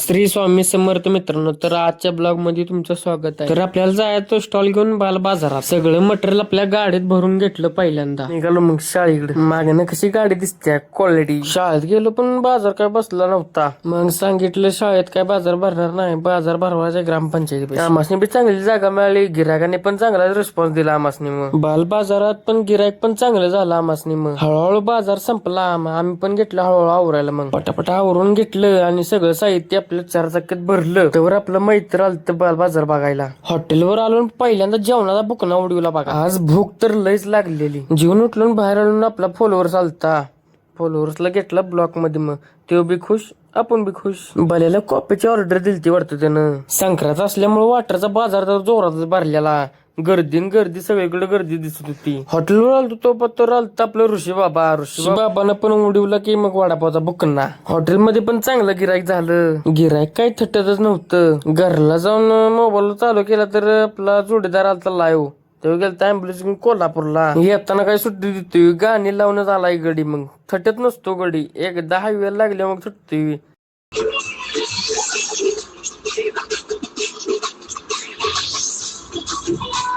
श्री स्वामी समर्थ मित्रांनो, तर आजच्या ब्लॉग मध्ये तुमचं स्वागत आहे. तर आपल्याला जायचं स्टॉल घेऊन बाजारात. सगळं मटेरियल आपल्या गाडीत भरून घेतलं. पहिल्यांदा निघालो मग शाळेकडे. मागणं कशी गाडी दिसते क्वालिटी. शाळेत गेलो पण बाजार काय बसला नव्हता. मग सांगितलं शाळेत काय बाजार भरणार नाही, बाजार भरवायचा ग्रामपंचायती. आमासनी बी चांगली जागा मिळाली, गिरायकाने पण चांगला रिस्पॉन्स दिला आमासनी. मग बाल बाजारात पण गिरायक पण चांगलं झालं आमासनी. मग हळूहळू बाजार संपला. आम्ही पण घेतलं हळूहळू आवरायला. मग पटापट आवरून घेतलं आणि सगळं साहित्य आपल्या चार चाक्यात भरलं. त्यावर आपलं मैत्र आलं बाल बाजार बघायला. हॉटेलवर आलो पहिल्यांदा जेवणाचा बुकना उडवला बघा. आज भूक तर लईच लागलेली. जेवण उठलो बाहेर आलो आपला फॉलोअर्स आलता. फॉलोअर्सला घेतला ब्लॉक मध्ये. मग तो बी खुश, आपण बी खुश. भल्याला कॉपीची ऑर्डर दिलती वाटतं त्यानं. संक्रांत असल्यामुळे वाटरचा बाजार तर जोरातच भरलेला. गर्दी सगळीकडे गर्दी दिसत होती. हॉटेलवर आलतो तो पत्तर आलता आपलं ऋषी बाबानं पण उडवला की मग वडापावचा बुकना. हॉटेलमध्ये पण चांगलं गिराईक झालं. गिराईक काही थट्टतच नव्हतं. घरला जाऊन मोबाईल चालू केला तर आपला जोडीदार आलता लाईव्ह. तेव्हा गेलता ऍम्ब्युलन्स घेऊन कोल्हापूरला. येताना काय सुट्टी देतोय, गाणी लावूनच आलाय गडी. मग थटत नसतो गडी, एकदा हायवेला लागल्या मग सुटतोय.